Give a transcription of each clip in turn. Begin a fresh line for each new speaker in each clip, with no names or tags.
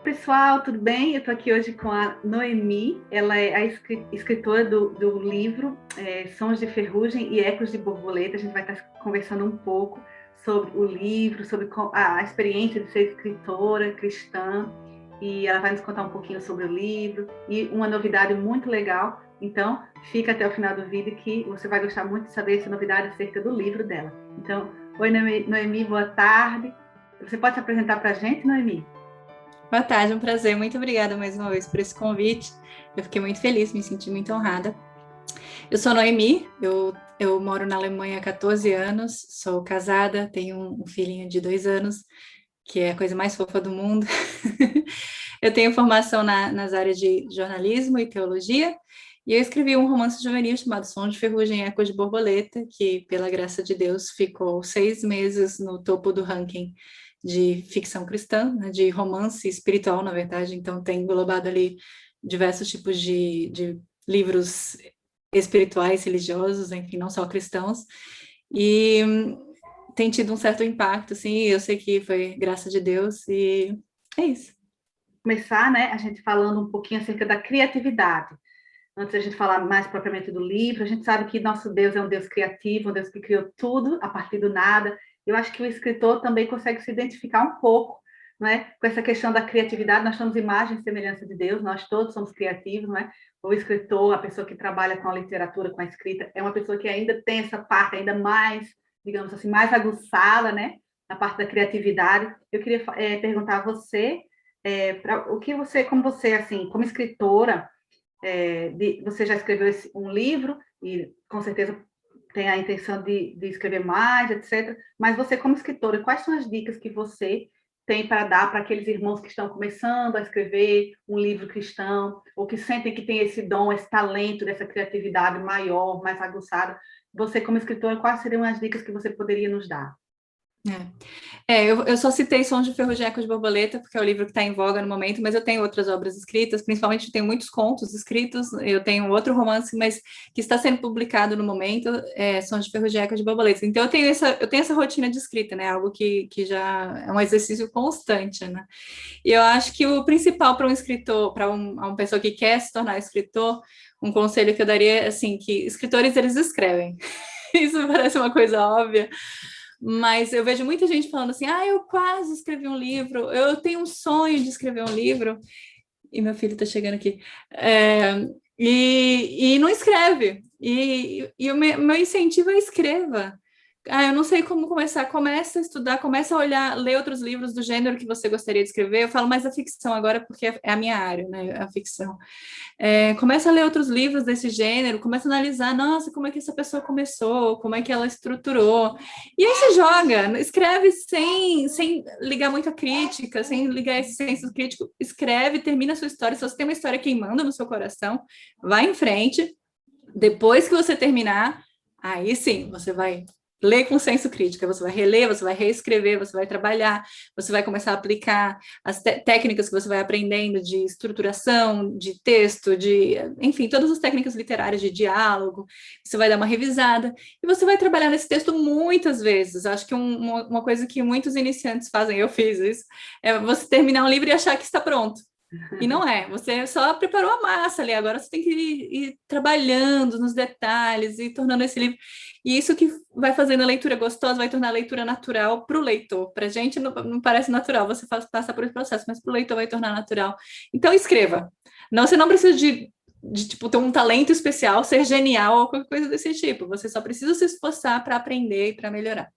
Pessoal, tudo bem? Eu estou aqui hoje com a Noemi. Ela é a escritora do livro Sons de Ferrugem e Ecos de Borboleta. A gente vai estar conversando um pouco sobre o livro, sobre a experiência de ser escritora cristã, e ela vai nos contar um pouquinho sobre o livro e uma novidade muito legal. Então, fica até o final do vídeo que você vai gostar muito de saber essa novidade acerca do livro dela. Então, oi Noemi, boa tarde. Você pode se apresentar para a gente, Noemi?
Boa tarde, um prazer. Muito obrigada mais uma vez por esse convite. Eu fiquei muito feliz, me senti muito honrada. Eu sou Noemi, eu moro na Alemanha há 14 anos, sou casada, tenho um filhinho de 2 anos, que é a coisa mais fofa do mundo. Eu tenho formação nas áreas de jornalismo e teologia, e eu escrevi um romance juvenil chamado Sons de Ferrugem e Ecos de Borboleta, que, pela graça de Deus, ficou 6 meses no topo do ranking de ficção cristã, né, de romance espiritual, na verdade. Então, tem englobado ali diversos tipos de livros espirituais, religiosos, enfim, não só cristãos. E tem tido um certo impacto, assim, eu sei que foi graça de Deus, e é isso.
Começar, né, a gente falando um pouquinho acerca da criatividade. Antes da gente falar mais propriamente do livro, a gente sabe que nosso Deus é um Deus criativo, um Deus que criou tudo a partir do nada. Eu acho que o escritor também consegue se identificar um pouco, não é, com essa questão da criatividade. Nós somos imagem e semelhança de Deus, nós todos somos criativos, não é? O escritor, a pessoa que trabalha com a literatura, com a escrita, é uma pessoa que ainda tem essa parte ainda mais, digamos assim, mais aguçada, né, na parte da criatividade. Eu queria perguntar a você, o que você, como você, assim, como escritora, você já escreveu um livro e com certeza tem a intenção de escrever mais, etc. Mas você, como escritora, quais são as dicas que você tem para dar para aqueles irmãos que estão começando a escrever um livro cristão, ou que sentem que tem esse dom, esse talento, dessa criatividade maior, mais aguçada? Você, como escritora, quais seriam as dicas que você poderia nos dar?
Eu só citei Sons de Ferrugem e Ecos de Borboleta, porque é o livro que está em voga no momento, mas eu tenho outras obras escritas, principalmente tenho muitos contos escritos, eu tenho outro romance, mas que está sendo publicado no momento, Sons de Ferrugem e Ecos de Borboleta. Então eu tenho essa rotina de escrita, né? Algo que já é um exercício constante, né? E eu acho que o principal para um escritor, para uma pessoa que quer se tornar escritor, um conselho que eu daria é assim, que escritores eles escrevem. Isso parece uma coisa óbvia, mas eu vejo muita gente falando assim: eu quase escrevi um livro, eu tenho um sonho de escrever um livro, e meu filho está chegando aqui, e não escreve. E o meu incentivo é escreva. Eu não sei como começar. Começa a estudar, começa a olhar, ler outros livros do gênero que você gostaria de escrever. Eu falo mais da ficção agora, porque é a minha área, né? A ficção. Começa a ler outros livros desse gênero, começa a analisar, nossa, como é que essa pessoa começou, como é que ela estruturou. E aí você joga, escreve sem ligar muito a crítica, sem ligar esse senso crítico, escreve, termina a sua história. Se você tem uma história queimando no seu coração, vai em frente. Depois que você terminar, aí sim, você vai ler com senso crítico, você vai reler, você vai reescrever, você vai trabalhar, você vai começar a aplicar as técnicas que você vai aprendendo de estruturação, de texto, enfim, todas as técnicas literárias de diálogo, você vai dar uma revisada e você vai trabalhar nesse texto muitas vezes. Acho que uma coisa que muitos iniciantes fazem, eu fiz isso, é você terminar um livro e achar que está pronto. E não é, você só preparou a massa ali, agora você tem que ir trabalhando nos detalhes e tornando esse livro. E isso que vai fazendo a leitura gostosa, vai tornar a leitura natural para o leitor. Para a gente não parece natural, você passa por esse processo, mas para o leitor vai tornar natural. Então escreva. Não, você não precisa de tipo, ter um talento especial, ser genial ou qualquer coisa desse tipo. Você só precisa se esforçar para aprender e para melhorar.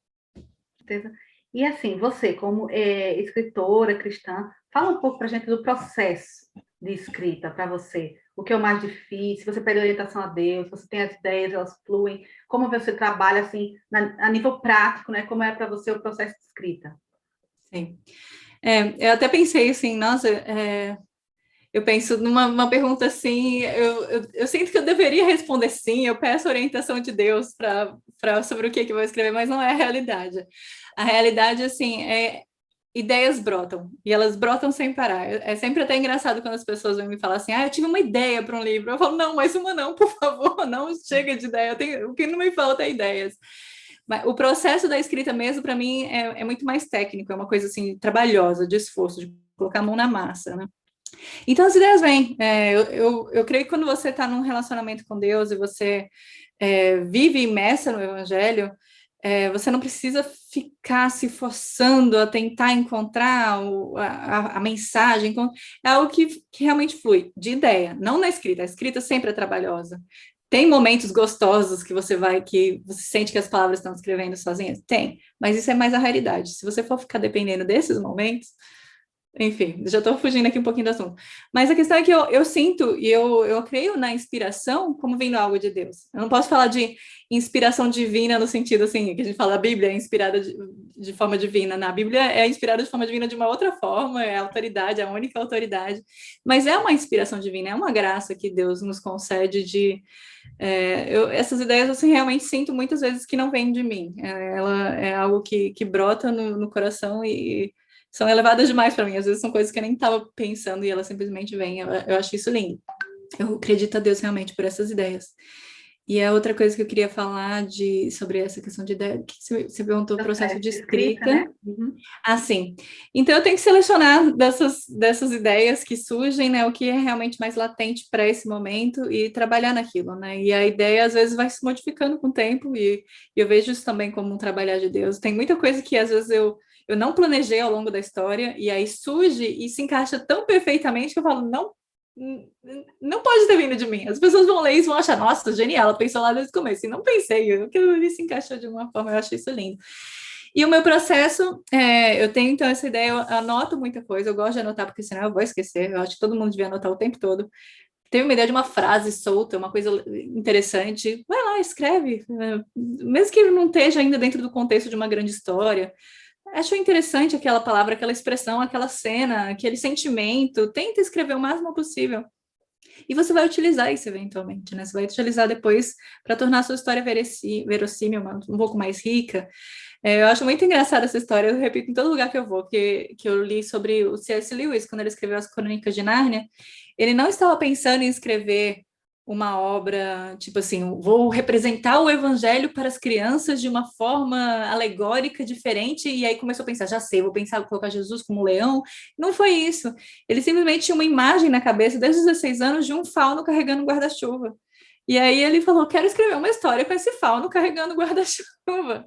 E assim, você, como escritora cristã, fala um pouco para a gente do processo de escrita para você. O que é o mais difícil? Você pede orientação a Deus? Você tem as ideias, elas fluem? Como você trabalha assim a nível prático, né? Como é para você o processo de escrita?
Sim. Eu até pensei assim, nossa, eu penso numa pergunta assim, eu sinto que eu deveria responder sim, eu peço orientação de Deus sobre o que eu vou escrever, mas não é a realidade. A realidade, assim, ideias brotam, e elas brotam sem parar. É sempre até engraçado quando as pessoas vêm me falar assim, eu tive uma ideia para um livro. Eu falo, não, mais uma não, por favor, não chega de ideia, o que não me falta é ideias. Mas o processo da escrita mesmo, para mim, é muito mais técnico, é uma coisa assim, trabalhosa, de esforço, de colocar a mão na massa, né? Então as ideias vêm. Eu creio que quando você está num relacionamento com Deus e você vive imersa no Evangelho, você não precisa ficar se forçando a tentar encontrar a mensagem. É algo que realmente flui, de ideia, não na escrita. A escrita sempre é trabalhosa. Tem momentos gostosos que você sente que as palavras estão escrevendo sozinhas? Tem, mas isso é mais a raridade. Se você for ficar dependendo desses momentos, enfim, já estou fugindo aqui um pouquinho do assunto. Mas a questão é que eu sinto e eu creio na inspiração como vindo algo de Deus. Eu não posso falar de inspiração divina no sentido assim, que a gente fala a Bíblia é inspirada de forma divina. Na Bíblia é inspirada de forma divina de uma outra forma, é a autoridade, a única autoridade. Mas é uma inspiração divina, é uma graça que Deus nos concede de... essas ideias eu assim, realmente sinto muitas vezes que não vêm de mim. Ela é algo que brota no coração e são elevadas demais para mim. Às vezes são coisas que eu nem estava pensando e elas simplesmente vêm. Eu acho isso lindo. Eu acredito a Deus realmente por essas ideias. E a outra coisa que eu queria falar sobre essa questão de ideia, que você perguntou o processo de escrita.
Né? Uhum.
Sim. Então eu tenho que selecionar dessas ideias que surgem, né, o que é realmente mais latente para esse momento e trabalhar naquilo, né? E a ideia às vezes vai se modificando com o tempo e eu vejo isso também como um trabalhar de Deus. Tem muita coisa que às vezes eu não planejei ao longo da história e aí surge e se encaixa tão perfeitamente que eu falo, não pode ter vindo de mim. As pessoas vão ler isso e vão achar, nossa, genial, ela pensou lá desde o começo. E não pensei, aquilo ali se encaixou de uma forma, eu acho isso lindo. E o meu processo, eu tenho então essa ideia, eu anoto muita coisa, eu gosto de anotar, porque senão eu vou esquecer, eu acho que todo mundo devia anotar o tempo todo. Teve uma ideia de uma frase solta, uma coisa interessante, vai lá, escreve, mesmo que não esteja ainda dentro do contexto de uma grande história. Acho interessante aquela palavra, aquela expressão, aquela cena, aquele sentimento. Tenta escrever o máximo possível. E você vai utilizar isso eventualmente, né? Você vai utilizar depois para tornar a sua história verossímil, um pouco mais rica. Eu acho muito engraçada essa história, eu repito em todo lugar que eu vou, que eu li sobre o C.S. Lewis, quando ele escreveu as Crônicas de Nárnia. Ele não estava pensando em escrever uma obra, tipo assim, vou representar o evangelho para as crianças de uma forma alegórica, diferente, e aí começou a pensar, já sei, vou pensar, vou colocar Jesus como leão. Não foi isso. Ele simplesmente tinha uma imagem na cabeça, desde os 16 anos, de um fauno carregando um guarda-chuva. E aí ele falou, quero escrever uma história com esse fauno carregando guarda-chuva.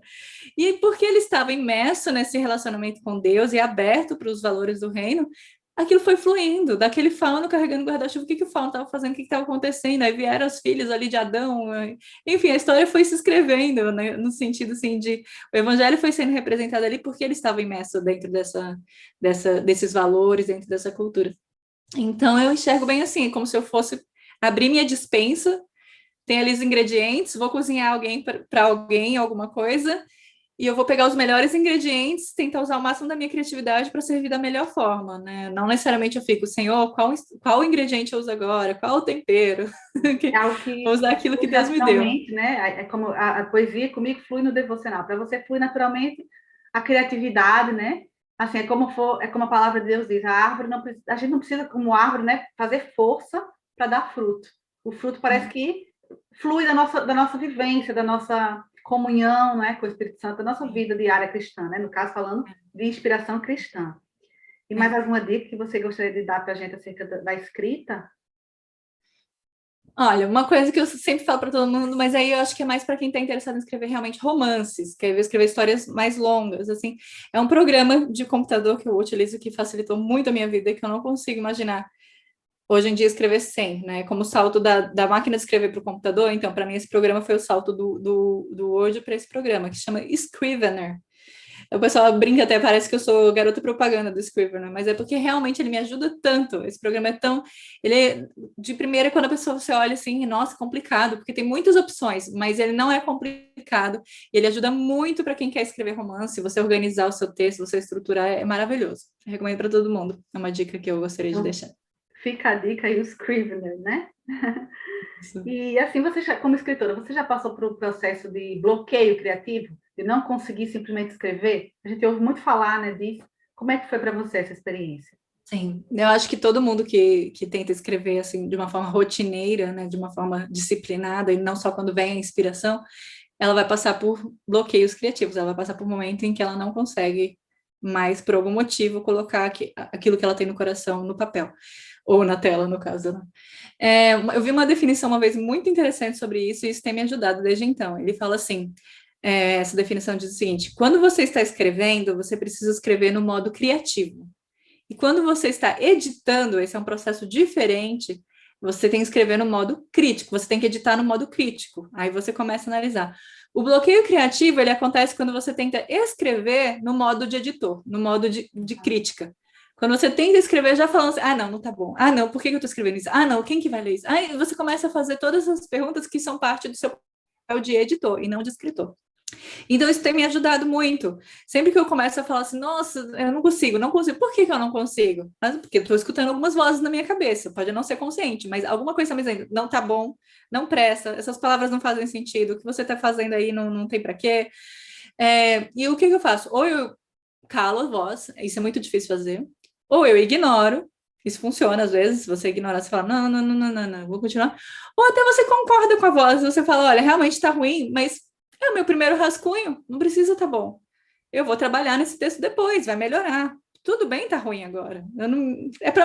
E porque ele estava imerso nesse relacionamento com Deus e aberto para os valores do reino, aquilo foi fluindo, daquele fauno carregando guarda-chuva, o que o fauno estava fazendo, o que estava acontecendo, aí vieram os filhos ali de Adão, enfim, a história foi se escrevendo, né, no sentido assim de, o evangelho foi sendo representado ali porque ele estava imerso dentro desses valores, dentro dessa cultura. Então eu enxergo bem assim, como se eu fosse abrir minha despensa, tem ali os ingredientes, vou cozinhar para alguém, alguma coisa, e eu vou pegar os melhores ingredientes, tentar usar o máximo da minha criatividade para servir da melhor forma, né? Não necessariamente eu fico, Senhor, qual ingrediente eu uso agora? Qual o tempero? Vou usar aquilo que Deus me deu.
Né? É como a poesia comigo flui no devocional. Para você flui naturalmente a criatividade, né? Assim, é como a palavra de Deus diz, a gente não precisa, como árvore, né, fazer força para dar fruto. O fruto parece que flui da nossa vivência, da nossa comunhão, né, com o Espírito Santo, da nossa vida diária cristã, né? No caso, falando de inspiração cristã. E mais alguma dica que você gostaria de dar para a gente acerca da escrita?
Olha, uma coisa que eu sempre falo para todo mundo, mas aí eu acho que é mais para quem está interessado em escrever realmente romances, quer escrever histórias mais longas, assim. É um programa de computador que eu utilizo que facilitou muito a minha vida e que eu não consigo imaginar hoje em dia escrever sem, né? Como o salto da máquina de escrever para o computador, então, para mim, esse programa foi o salto do Word para esse programa, que chama Scrivener. O pessoal brinca até, parece que eu sou garota propaganda do Scrivener, mas é porque realmente ele me ajuda tanto. Esse programa é tão... Ele é, de primeira, quando a pessoa você olha assim, nossa, complicado, porque tem muitas opções, mas ele não é complicado. Ele ajuda muito para quem quer escrever romance, você organizar o seu texto, você estruturar, é maravilhoso. Eu recomendo para todo mundo. É uma dica que eu gostaria de deixar.
Fica a dica aí, o Scrivener, né? E assim, como escritora, você já passou por um processo de bloqueio criativo? De não conseguir simplesmente escrever? A gente ouve muito falar, né, disso. Como é que foi para você essa experiência?
Sim, eu acho que todo mundo que tenta escrever assim de uma forma rotineira, né, de uma forma disciplinada, e não só quando vem a inspiração, ela vai passar por bloqueios criativos, ela vai passar por um momento em que ela não consegue mas por algum motivo colocar aquilo que ela tem no coração no papel, ou na tela, no caso, né? Eu vi uma definição uma vez muito interessante sobre isso, e isso tem me ajudado desde então. Ele fala assim, essa definição diz o seguinte: quando você está escrevendo, você precisa escrever no modo criativo. E quando você está editando, esse é um processo diferente, você tem que escrever no modo crítico, você tem que editar no modo crítico. Aí você começa a analisar. O bloqueio criativo, ele acontece quando você tenta escrever no modo de editor, no modo de crítica. Quando você tenta escrever já falando assim, não tá bom. Não, por que eu tô escrevendo isso? Não, quem que vai ler isso? Aí você começa a fazer todas as perguntas que são parte do seu papel de editor e não de escritor. Então, isso tem me ajudado muito. Sempre que eu começo a falar assim, nossa, eu não consigo. Por que eu não consigo? Porque eu estou escutando algumas vozes na minha cabeça, pode não ser consciente, mas alguma coisa está me dizendo, não tá bom, não presta, essas palavras não fazem sentido, o que você está fazendo aí não tem para quê. E o que eu faço? Ou eu calo a voz, isso é muito difícil fazer, ou eu ignoro, isso funciona às vezes, se você ignorar, você fala, não, vou continuar. Ou até você concorda com a voz, você fala, olha, realmente está ruim, mas é o meu primeiro rascunho, não precisa tá bom. Eu vou trabalhar nesse texto depois, vai melhorar. Tudo bem, tá ruim agora.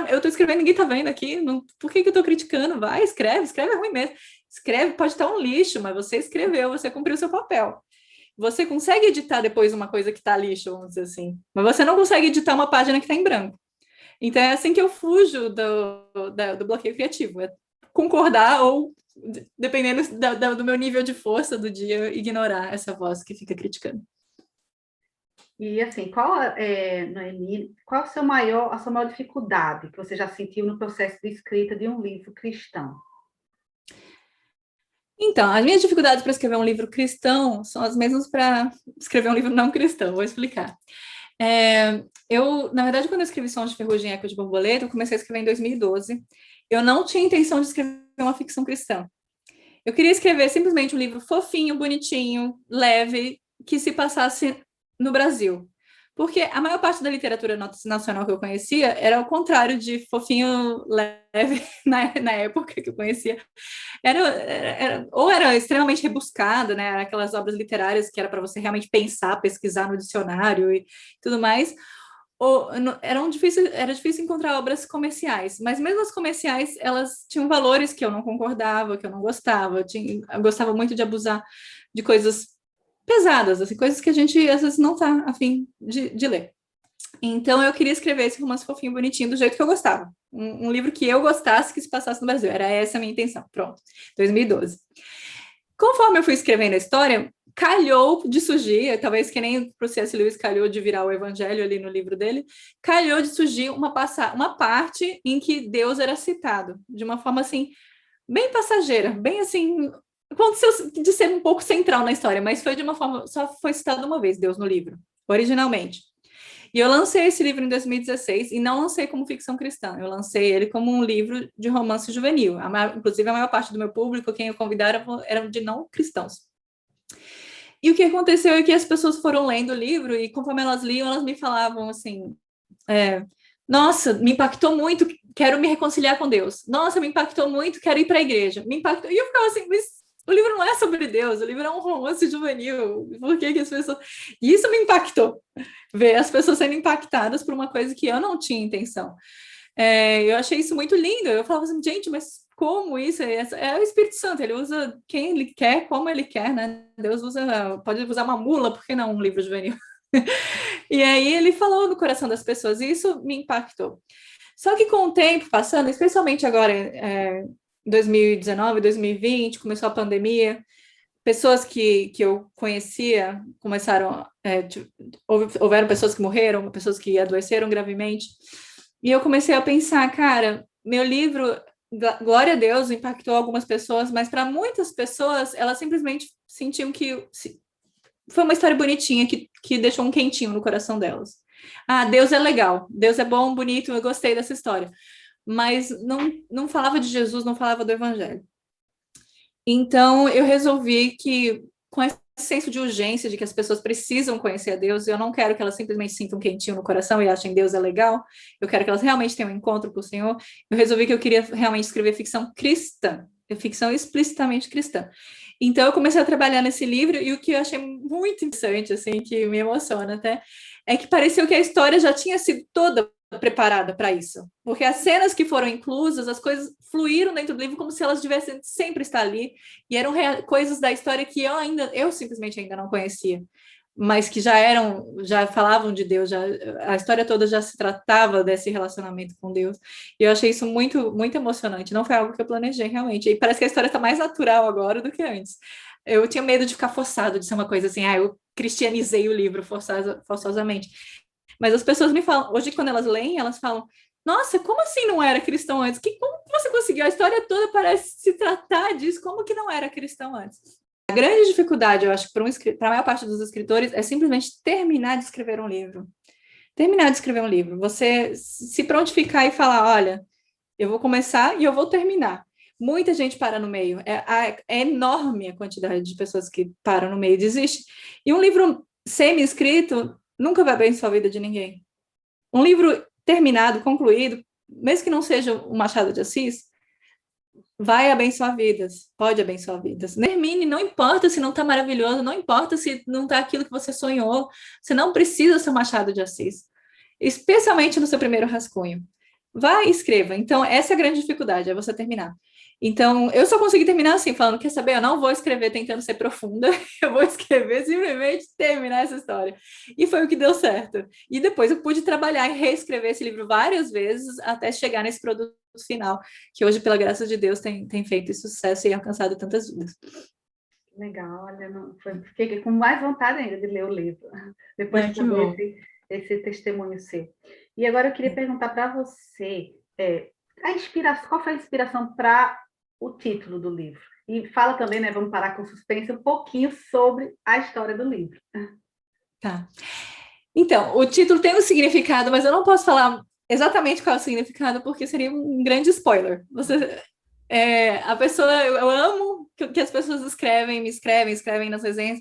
Eu tô escrevendo, ninguém tá vendo aqui. Por que eu tô criticando? Vai, escreve é ruim mesmo. Escreve, pode estar um lixo, mas você escreveu, você cumpriu o seu papel. Você consegue editar depois uma coisa que tá lixo, vamos dizer assim. Mas você não consegue editar uma página que tá em branco. Então é assim que eu fujo do bloqueio criativo. É concordar ou, dependendo do meu nível de força do dia, ignorar essa voz que fica criticando.
E assim, Noemi, qual a sua maior dificuldade que você já sentiu no processo de escrita de um livro cristão?
Então, as minhas dificuldades para escrever um livro cristão são as mesmas para escrever um livro não cristão, vou explicar. Na verdade, quando eu escrevi Sons de Ferrugem e Eco de Borboleta, eu comecei a escrever em 2012. Eu não tinha intenção de escrever uma ficção cristã. Eu queria escrever simplesmente um livro fofinho, bonitinho, leve, que se passasse no Brasil. Porque a maior parte da literatura nacional que eu conhecia era o contrário de fofinho, leve, na época que eu conhecia. Ou era extremamente rebuscada, né? Aquelas obras literárias que era para você realmente pensar, pesquisar no dicionário e tudo mais. Era difícil encontrar obras comerciais, mas mesmo as comerciais, elas tinham valores que eu não concordava, que eu não gostava. Eu gostava muito de abusar de coisas pesadas, assim, coisas que a gente às vezes não tá a fim de ler. Então eu queria escrever esse romance fofinho, bonitinho, do jeito que eu gostava. Um livro que eu gostasse, que se passasse no Brasil. Era essa a minha intenção. Pronto, 2012. Conforme eu fui escrevendo a história, calhou de surgir, talvez que nem para o C.S. Lewis calhou de virar o evangelho ali no livro dele, calhou de surgir uma parte em que Deus era citado, de uma forma assim, bem passageira, bem assim, aconteceu de ser um pouco central na história, mas foi de uma forma, só foi citado uma vez Deus no livro, originalmente. E eu lancei esse livro em 2016 e não lancei como ficção cristã, eu lancei ele como um livro de romance juvenil. Inclusive, a maior parte do meu público, quem eu convidava, eram de não cristãos. E o que aconteceu é que as pessoas foram lendo o livro e conforme elas liam, elas me falavam assim, nossa, me impactou muito, quero me reconciliar com Deus. Nossa, me impactou muito, quero ir para a igreja. Me impactou. E eu ficava assim, mas o livro não é sobre Deus, o livro é um romance juvenil. Por que as pessoas... E isso me impactou, ver as pessoas sendo impactadas por uma coisa que eu não tinha intenção. Eu achei isso muito lindo. Eu falava assim, gente, mas como isso? É o Espírito Santo, ele usa quem ele quer, como ele quer, né? Deus pode usar uma mula, por que não um livro juvenil? E aí ele falou no coração das pessoas, e isso me impactou. Só que com o tempo passando, especialmente agora, 2019, 2020, começou a pandemia, pessoas que eu conhecia começaram, houveram pessoas que morreram, pessoas que adoeceram gravemente, e eu comecei a pensar, cara, meu livro, glória a Deus, impactou algumas pessoas, mas para muitas pessoas, elas simplesmente sentiam que foi uma história bonitinha que deixou um quentinho no coração delas. Deus é legal, Deus é bom, bonito, eu gostei dessa história. Mas não falava de Jesus, não falava do Evangelho. Então, eu resolvi que, com esse senso de urgência, de que as pessoas precisam conhecer a Deus, eu não quero que elas simplesmente sintam um quentinho no coração e achem Deus é legal, eu quero que elas realmente tenham um encontro com o Senhor. Eu resolvi que eu queria realmente escrever ficção cristã, ficção explicitamente cristã. Então, eu comecei a trabalhar nesse livro, e o que eu achei muito interessante, assim, que me emociona até, é que pareceu que a história já tinha sido toda preparada para isso. Porque as cenas que foram inclusas, as coisas fluíram dentro do livro como se elas devessem sempre estar ali, e eram coisas da história que eu simplesmente ainda não conhecia, mas que já falavam de Deus, a história toda já se tratava desse relacionamento com Deus. E eu achei isso muito, muito emocionante. Não foi algo que eu planejei realmente. E parece que a história está mais natural agora do que antes. Eu tinha medo de ficar forçado, de ser uma coisa assim, eu cristianizei o livro forçosamente. Mas as pessoas me falam, hoje quando elas leem, elas falam, nossa, como assim não era cristão antes? Como você conseguiu? A história toda parece se tratar disso, como que não era cristão antes? A grande dificuldade, eu acho, para a maior parte dos escritores, é simplesmente terminar de escrever um livro. Terminar de escrever um livro. Você se prontificar e falar, olha, eu vou começar e eu vou terminar. Muita gente para no meio. É enorme a quantidade de pessoas que param no meio e desistem. E um livro semi-escrito nunca vai abençoar a vida de ninguém. Um livro terminado, concluído, mesmo que não seja o Machado de Assis, vai abençoar vidas, pode abençoar vidas. Termine, não importa se não está maravilhoso, não importa se não está aquilo que você sonhou, você não precisa ser o Machado de Assis, especialmente no seu primeiro rascunho. Vai e escreva. Então, essa é a grande dificuldade, é você terminar. Então, eu só consegui terminar assim, falando, quer saber, eu não vou escrever tentando ser profunda, eu vou escrever simplesmente terminar essa história. E foi o que deu certo. E depois eu pude trabalhar e reescrever esse livro várias vezes até chegar nesse produto final, que hoje, pela graça de Deus, tem feito sucesso e alcançado tantas vidas.
Legal, olha, fiquei com mais vontade ainda de ler o livro, depois de saber esse testemunho seu. E agora eu queria perguntar para você, qual foi a inspiração para o título do livro? E fala também, né, vamos parar com suspense, um pouquinho sobre a história do livro.
Tá. Então, o título tem um significado, mas eu não posso falar exatamente qual é o significado, porque seria um grande spoiler. A pessoa, eu amo que as pessoas escrevem nas resenhas.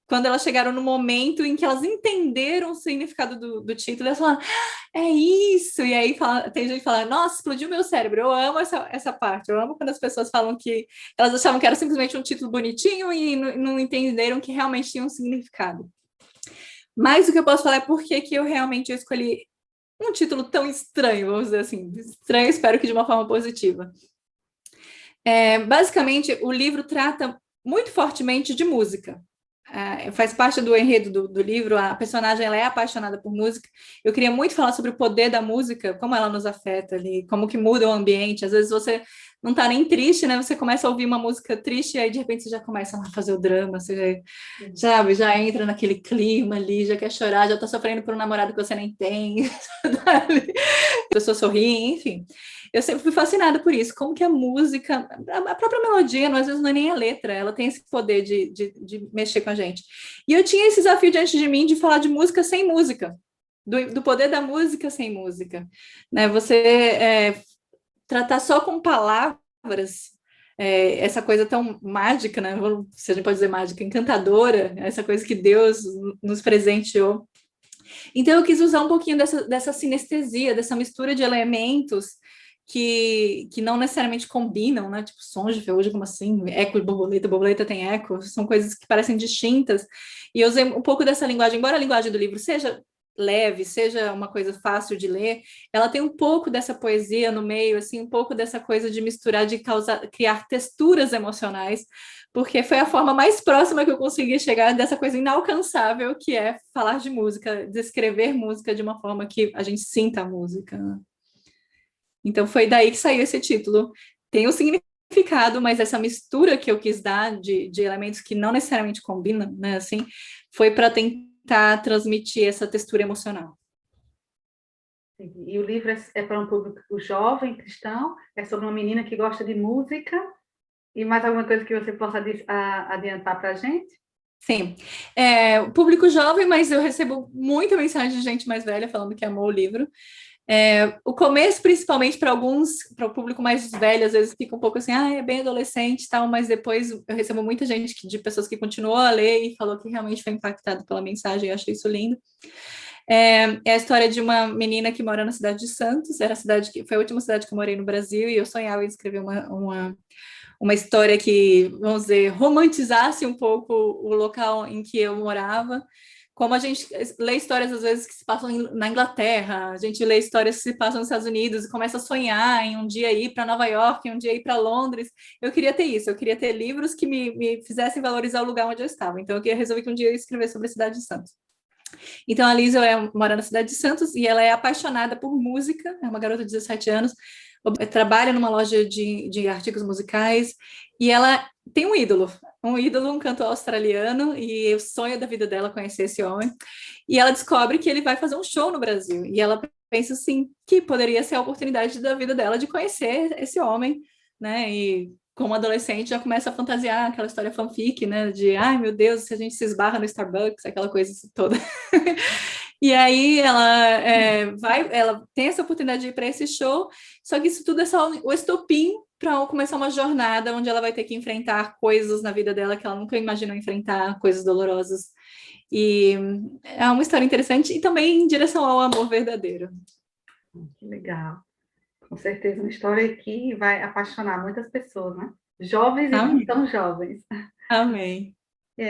Quando elas chegaram no momento em que elas entenderam o significado do título, elas falaram, é isso! E aí tem gente que fala, nossa, explodiu meu cérebro. Eu amo essa parte. Eu amo quando as pessoas falam que elas achavam que era simplesmente um título bonitinho e não entenderam que realmente tinha um significado. Mas o que eu posso falar é porque que eu escolhi um título tão estranho, vamos dizer assim. Estranho, espero que de uma forma positiva. Basicamente, o livro trata muito fortemente de música. Faz parte do enredo do livro, a personagem ela é apaixonada por música. Eu queria muito falar sobre o poder da música, como ela nos afeta ali, como que muda o ambiente. Às vezes você não tá nem triste, né? Você começa a ouvir uma música triste e aí de repente você já começa a fazer o drama, você já entra naquele clima ali, já quer chorar, já tá sofrendo por um namorado que você nem tem. A pessoa sorri, enfim. Eu sempre fui fascinada por isso, como que a música, a própria melodia, às vezes não é nem a letra, ela tem esse poder de mexer com a gente. E eu tinha esse desafio diante de mim de falar de música sem música, do poder da música sem música. Né? Você tratar só com palavras, essa coisa tão mágica, né? Se a gente pode dizer mágica, encantadora, essa coisa que Deus nos presenteou. Então, eu quis usar um pouquinho dessa sinestesia, dessa mistura de elementos que não necessariamente combinam, né? Tipo, sons de ferrugem, como assim? Eco de borboleta tem eco, são coisas que parecem distintas. E eu usei um pouco dessa linguagem, embora a linguagem do livro seja leve, seja uma coisa fácil de ler, ela tem um pouco dessa poesia no meio, assim, um pouco dessa coisa de misturar, de criar texturas emocionais, porque foi a forma mais próxima que eu consegui chegar dessa coisa inalcançável que é falar de música, descrever música de uma forma que a gente sinta a música. Então foi daí que saiu esse título. Tem um significado, mas essa mistura que eu quis dar de elementos que não necessariamente combinam, né, assim, foi para tentar transmitir essa textura emocional.
E o livro é para um público jovem, cristão, é sobre uma menina que gosta de música. E mais alguma coisa que você possa adiantar para a gente?
Sim, o público jovem, mas eu recebo muita mensagem de gente mais velha falando que amou o livro. O começo, principalmente para o público mais velho, às vezes fica um pouco assim, é bem adolescente e tal, mas depois eu recebo muita gente de pessoas que continuou a ler e falou que realmente foi impactado pela mensagem, eu achei isso lindo. É a história de uma menina que mora na cidade de Santos, foi a última cidade que eu morei no Brasil, e eu sonhava em escrever uma história que, vamos dizer, romantizasse um pouco o local em que eu morava. Como a gente lê histórias, às vezes, que se passam na Inglaterra, a gente lê histórias que se passam nos Estados Unidos e começa a sonhar em um dia ir para Nova York, em um dia ir para Londres. Eu queria ter isso, eu queria ter livros que me fizessem valorizar o lugar onde eu estava. Então, eu resolvi que um dia eu ia escrever sobre a cidade de Santos. Então, a Liza mora na cidade de Santos e ela é apaixonada por música, é uma garota de 17 anos, trabalha numa loja de artigos musicais e ela tem um ídolo, um cantor australiano, e o sonho da vida dela é conhecer esse homem. E ela descobre que ele vai fazer um show no Brasil. E ela pensa assim, que poderia ser a oportunidade da vida dela de conhecer esse homem, né? E como adolescente já começa a fantasiar aquela história fanfic, né? De, ai meu Deus, se a gente se esbarra no Starbucks, aquela coisa toda. E aí ela tem essa oportunidade de ir para esse show, só que isso tudo é só o estopim para começar uma jornada onde ela vai ter que enfrentar coisas na vida dela que ela nunca imaginou enfrentar, coisas dolorosas. E é uma história interessante e também em direção ao amor verdadeiro.
Que legal. Com certeza, uma história que vai apaixonar muitas pessoas, né? Jovens e não tão jovens.
Amém.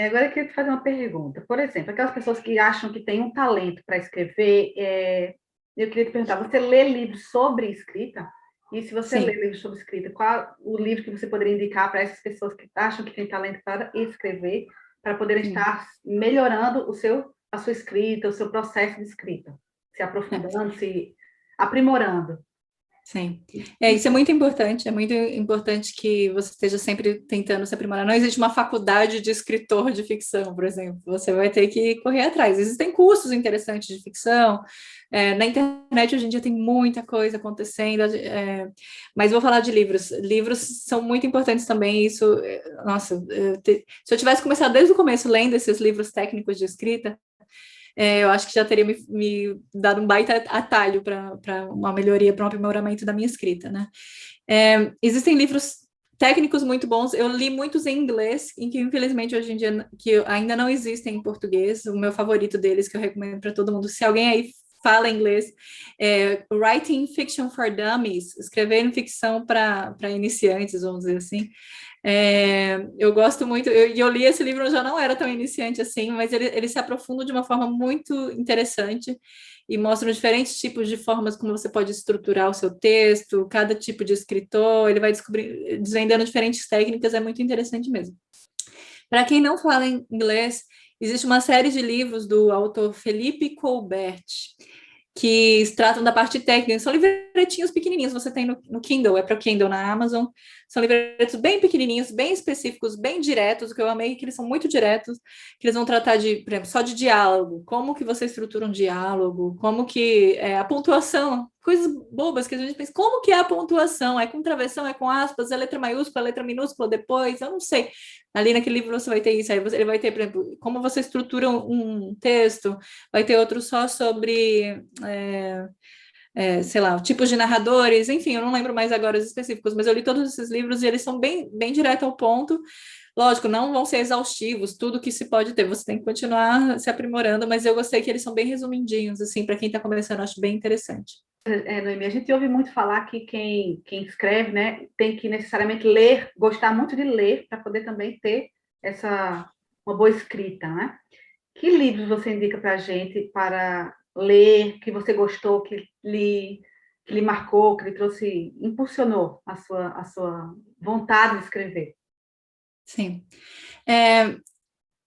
Agora eu queria te fazer uma pergunta. Por exemplo, aquelas pessoas que acham que têm um talento para escrever, eu queria te perguntar, você lê livros sobre escrita? E se você lê livros sobre escrita, qual o livro que você poderia indicar para essas pessoas que acham que têm talento para escrever, para poderem estar melhorando a sua escrita, o seu processo de escrita, se aprofundando, se aprimorando?
Sim, isso é muito importante que você esteja sempre tentando se aprimorar. Não existe uma faculdade de escritor de ficção, por exemplo, você vai ter que correr atrás. Existem cursos interessantes de ficção, na internet hoje em dia tem muita coisa acontecendo, mas vou falar de livros. Livros são muito importantes também, nossa, se eu tivesse começado desde o começo lendo esses livros técnicos de escrita, eu acho que já teria me dado um baita atalho para uma melhoria, para um aprimoramento da minha escrita, né? Existem livros técnicos muito bons, eu li muitos em inglês, em que infelizmente hoje em dia que ainda não existem em português. O meu favorito deles, que eu recomendo para todo mundo, se alguém aí fala inglês, Writing Fiction for Dummies, escrevendo ficção para iniciantes, vamos dizer assim. Eu gosto muito, eu li esse livro, eu já não era tão iniciante assim, mas ele se aprofunda de uma forma muito interessante e mostra diferentes tipos de formas como você pode estruturar o seu texto, cada tipo de escritor, ele vai desvendando diferentes técnicas, é muito interessante mesmo. Para quem não fala em inglês, existe uma série de livros do autor Felipe Colbert, que tratam da parte técnica, são livretinhos pequenininhos, você tem no Kindle, é para o Kindle na Amazon, são livretos bem pequenininhos, bem específicos, bem diretos, o que eu amei é que eles são muito diretos, que eles vão tratar de, por exemplo, só de diálogo, como que você estrutura um diálogo, como que a pontuação, coisas bobas que a gente pensa, como que é a pontuação? É com travessão, é com aspas, é letra maiúscula, letra minúscula depois, eu não sei. Ali naquele livro você vai ter isso, aí ele vai ter, por exemplo, como você estrutura um texto, vai ter outro só sobre, sei lá, tipos de narradores, enfim, eu não lembro mais agora os específicos, mas eu li todos esses livros e eles são bem, bem direto ao ponto. Lógico, não vão ser exaustivos, tudo que se pode ter, você tem que continuar se aprimorando, mas eu gostei que eles são bem resumidinhos, assim, para quem está começando, eu acho bem interessante.
Noemi, a gente ouve muito falar que quem escreve, né, tem que necessariamente ler, gostar muito de ler, para poder também ter uma boa escrita, né? Que livros você indica para a gente para ler, que você gostou, que lhe marcou, que lhe trouxe, impulsionou a sua vontade de escrever?
Sim.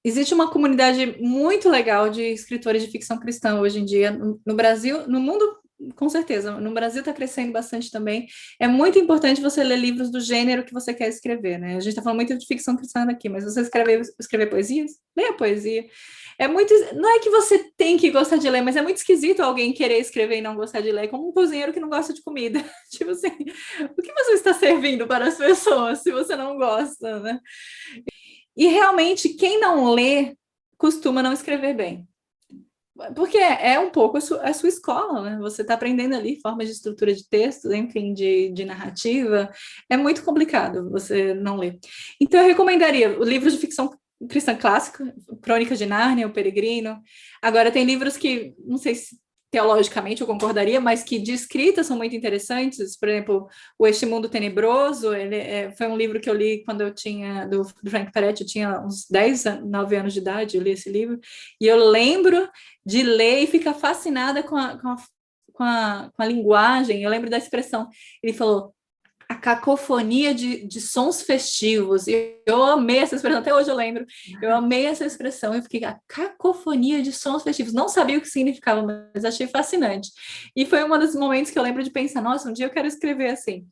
Existe uma comunidade muito legal de escritores de ficção cristã hoje em dia, no Brasil, no mundo, com certeza. No Brasil está crescendo bastante também. É muito importante você ler livros do gênero que você quer escrever, né? A gente está falando muito de ficção cristã aqui, mas você escrever poesias? Leia poesia. Não é que você tem que gostar de ler, mas é muito esquisito alguém querer escrever e não gostar de ler, como um cozinheiro que não gosta de comida. Tipo assim, o que você está servindo para as pessoas se você não gosta, né? E realmente, quem não lê costuma não escrever bem. Porque é um pouco a sua escola, né? Você está aprendendo ali formas de estrutura de texto, enfim, de narrativa. É muito complicado você não ler. Então, eu recomendaria livros de ficção cristã clássica, Crônica de Nárnia, O Peregrino. Agora, tem livros que, não sei se teologicamente eu concordaria, mas que de escrita são muito interessantes. Por exemplo, o Este Mundo Tenebroso, foi um livro que eu li quando eu tinha, do Frank Peretti, eu tinha uns 9 anos de idade, eu li esse livro, e eu lembro de ler e ficar fascinada com a linguagem. Eu lembro da expressão, ele falou, a cacofonia de sons festivos. E eu amei essa expressão, até hoje eu lembro. Eu amei essa expressão. Eu fiquei, a cacofonia de sons festivos. Não sabia o que significava, mas achei fascinante. E foi um dos momentos que eu lembro de pensar, nossa, um dia eu quero escrever assim.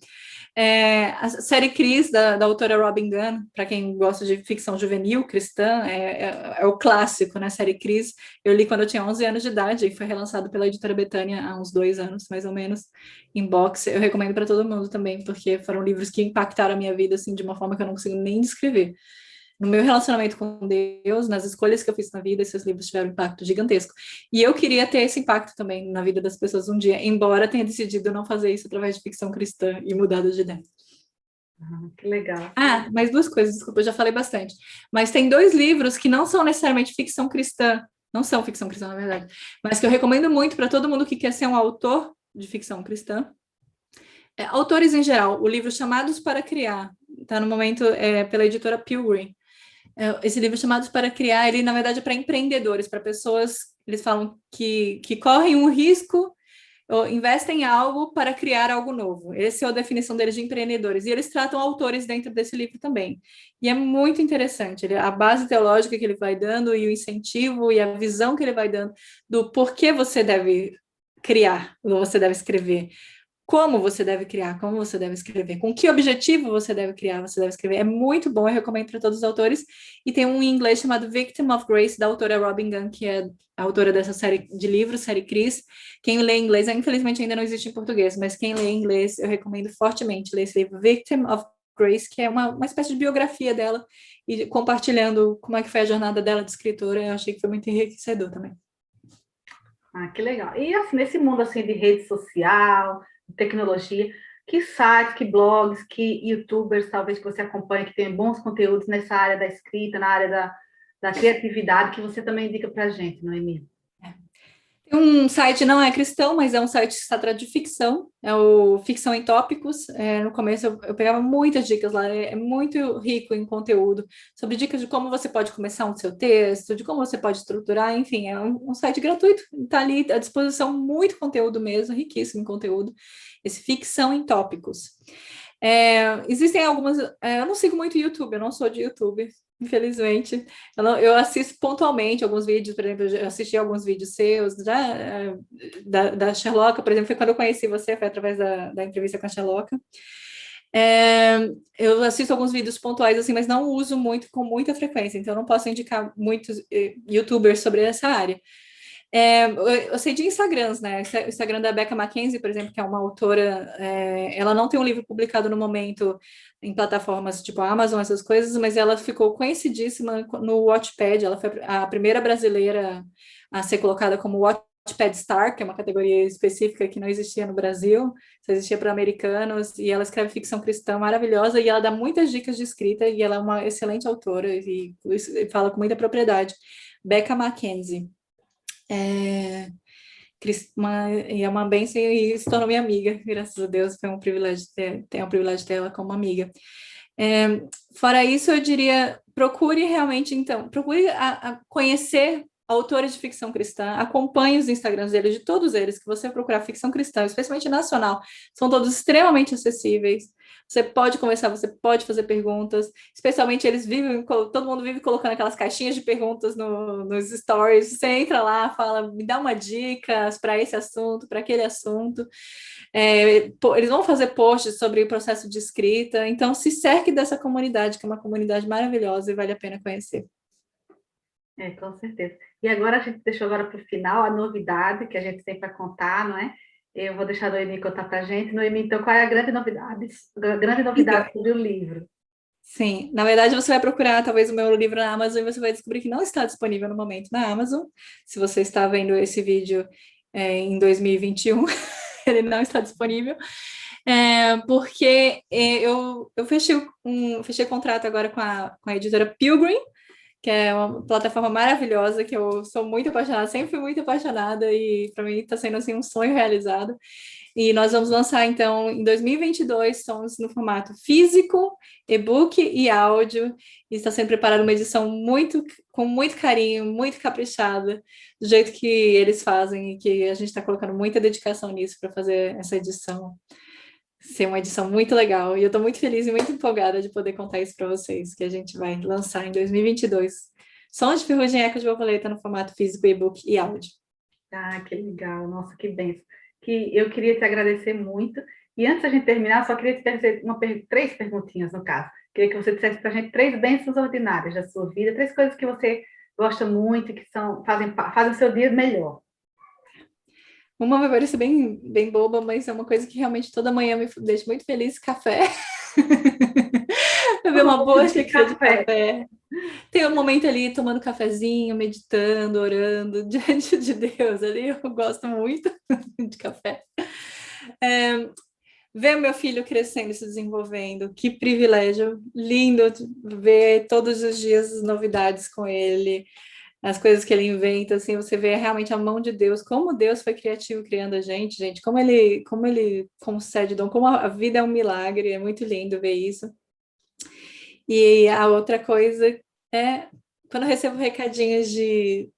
A série Cris, da autora Robin Gunn, para quem gosta de ficção juvenil, cristã, é o clássico, né? Série Cris, eu li quando eu tinha 11 anos de idade e foi relançado pela editora Betânia há uns 2 anos, mais ou menos, em box. Eu recomendo para todo mundo também, porque foram livros que impactaram a minha vida, assim, de uma forma que eu não consigo nem descrever. No meu relacionamento com Deus, nas escolhas que eu fiz na vida, esses livros tiveram um impacto gigantesco. E eu queria ter esse impacto também na vida das pessoas um dia, embora tenha decidido não fazer isso através de ficção cristã e mudado de ideia.
Que legal.
Mais 2 coisas, desculpa, eu já falei bastante. Mas tem 2 livros que não são necessariamente ficção cristã, não são ficção cristã, na verdade, mas que eu recomendo muito para todo mundo que quer ser um autor de ficção cristã. Autores em geral, o livro Chamados para Criar, está no momento pela editora Pilgrim. Esse livro Chamados para Criar, ele na verdade é para empreendedores, para pessoas, eles falam que correm um risco ou investem em algo para criar algo novo. Essa é a definição deles de empreendedores. E eles tratam autores dentro desse livro também. E é muito interessante. A base teológica que ele vai dando e o incentivo e a visão que ele vai dando do porquê você deve criar, ou você deve escrever. Como você deve criar, como você deve escrever, com que objetivo você deve criar, você deve escrever. É muito bom, eu recomendo para todos os autores. E tem um em inglês chamado Victim of Grace, da autora Robin Gunn, que é a autora dessa série de livros, série Cris. Quem lê em inglês, infelizmente ainda não existe em português, mas quem lê em inglês, eu recomendo fortemente ler esse livro, Victim of Grace, que é uma espécie de biografia dela, e compartilhando como é que foi a jornada dela de escritora, eu achei que foi muito enriquecedor também.
Que legal. E assim, nesse mundo assim, de rede social, tecnologia, que sites, que blogs, que youtubers talvez que você acompanhe, que tem bons conteúdos nessa área da escrita, na área da criatividade, que você também indica para a gente, Noemi?
Tem um site, não é cristão, mas é um site que se trata de ficção, é o Ficção em Tópicos. No começo eu pegava muitas dicas lá, é muito rico em conteúdo, sobre dicas de como você pode começar um seu texto, de como você pode estruturar, enfim, é um site gratuito, está ali à disposição, muito conteúdo mesmo, riquíssimo em conteúdo, esse Ficção em Tópicos. Existem algumas, eu não sigo muito YouTube, eu não sou de YouTube, infelizmente. Eu assisto pontualmente alguns vídeos, por exemplo, eu assisti alguns vídeos seus, da Sherlock, por exemplo, foi quando eu conheci você, foi através da entrevista com a Sherlock. Eu assisto alguns vídeos pontuais, assim, mas não uso muito, com muita frequência, então eu não posso indicar muitos YouTubers sobre essa área. Eu sei de Instagrams, né? O Instagram da Becca Mackenzie, por exemplo, que é uma autora, ela não tem um livro publicado no momento em plataformas tipo Amazon, essas coisas, mas ela ficou conhecidíssima no Wattpad, ela foi a primeira brasileira a ser colocada como Wattpad Star, que é uma categoria específica que não existia no Brasil, só existia para americanos, e ela escreve ficção cristã maravilhosa, e ela dá muitas dicas de escrita, e ela é uma excelente autora, e fala com muita propriedade. Becca Mackenzie. É uma bênção e se tornou minha amiga, graças a Deus, foi um privilégio ter ela como amiga. Fora isso, eu diria, procure realmente, então, procure a conhecer autores de ficção cristã, acompanhe os Instagrams deles, de todos eles, que você procurar ficção cristã, especialmente nacional, são todos extremamente acessíveis, você pode conversar, você pode fazer perguntas, especialmente todo mundo vive colocando aquelas caixinhas de perguntas nos stories, você entra lá, fala, me dá uma dica para esse assunto, para aquele assunto, eles vão fazer posts sobre o processo de escrita, então se cerque dessa comunidade, que é uma comunidade maravilhosa e vale a pena conhecer.
Com certeza. E agora a gente deixou agora para o final a novidade que a gente tem para contar, não é? Eu vou deixar a Noemi contar para a gente. Noemi, então, qual é a grande novidade? Sobre o livro?
Sim, na verdade você vai procurar talvez o meu livro na Amazon e você vai descobrir que não está disponível no momento na Amazon. Se você está vendo esse vídeo em 2021, ele não está disponível. Porque eu fechei contrato agora com a editora Pilgrim, que é uma plataforma maravilhosa, que eu sou muito apaixonada, sempre fui muito apaixonada, e para mim está sendo assim um sonho realizado. E nós vamos lançar, então, em 2022, sons no formato físico, e-book e áudio. E está sendo preparada uma edição com muito carinho, muito caprichada, do jeito que eles fazem, e que a gente está colocando muita dedicação nisso para fazer essa edição ser uma edição muito legal. E eu estou muito feliz e muito empolgada de poder contar isso para vocês, que a gente vai lançar em 2022. Sons de Ferrugem Eco de Borboleta no formato físico, e-book e áudio.
Ah, que legal, nossa, que benção. Que eu queria te agradecer muito. E antes da gente terminar, só queria te fazer três perguntinhas, no caso. Queria que você dissesse para a gente três bênçãos ordinárias da sua vida, três coisas que você gosta muito e que fazem o seu dia melhor.
Uma vai parecer bem boba, mas é uma coisa que realmente toda manhã me deixa muito feliz, café. Beber uma boa xícara de café. Tem um momento ali tomando cafezinho, meditando, orando diante de Deus ali. Eu gosto muito de café. Ver meu filho crescendo e se desenvolvendo, que privilégio, lindo ver todos os dias as novidades com ele, as coisas que ele inventa, assim, você vê realmente a mão de Deus, como Deus foi criativo criando a gente, como ele concede dom, como a vida é um milagre, é muito lindo ver isso. E a outra coisa é quando eu recebo recadinhos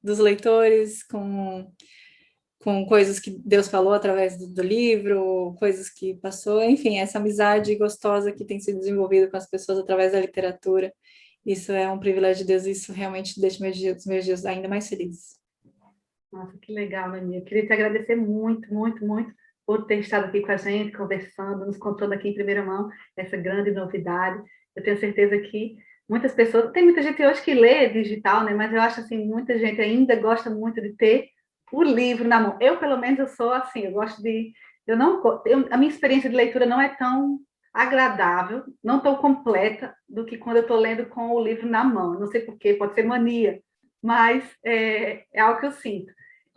dos leitores com coisas que Deus falou através do livro, coisas que passou, enfim, essa amizade gostosa que tem sido desenvolvida com as pessoas através da literatura. Isso é um privilégio de Deus, isso realmente deixa meus dias ainda mais felizes.
Nossa, que legal, Nani. Eu queria te agradecer muito, muito, muito por ter estado aqui com a gente, conversando, nos contando aqui em primeira mão essa grande novidade. Eu tenho certeza que muitas pessoas... Tem muita gente hoje que lê digital, né? Mas eu acho assim, muita gente ainda gosta muito de ter o livro na mão. Eu, pelo menos, eu sou assim, eu gosto de... a minha experiência de leitura não é tão agradável, não tão completa do que quando eu estou lendo com o livro na mão. Não sei porquê, pode ser mania, mas é algo que eu sinto.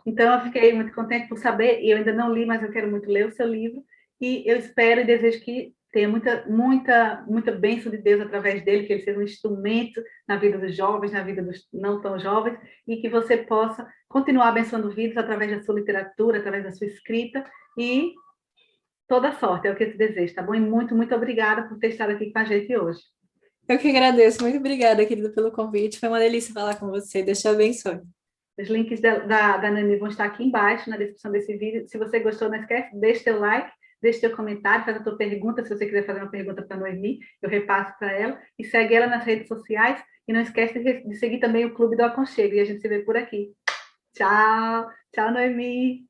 Então, eu fiquei muito contente por saber, e eu ainda não li, mas eu quero muito ler o seu livro, e eu espero e desejo que tenha muita bênção de Deus através dele, que ele seja um instrumento na vida dos jovens, na vida dos não tão jovens, e que você possa continuar abençoando vidas através da sua literatura, através da sua escrita, e toda sorte, é o que eu te desejo, tá bom? E muito, muito obrigada por ter estado aqui com a gente hoje.
Eu que agradeço, muito obrigada, querido, pelo convite, foi uma delícia falar com você, Deus te abençoe.
Os links da Nani vão estar aqui embaixo, na descrição desse vídeo. Se você gostou, não esquece, deixa teu like, deixa teu comentário, faz a tua pergunta. Se você quiser fazer uma pergunta para a Noemi, eu repasso para ela. E segue ela nas redes sociais. E não esquece de seguir também o Clube do Aconchego. E a gente se vê por aqui. Tchau. Tchau, Noemi.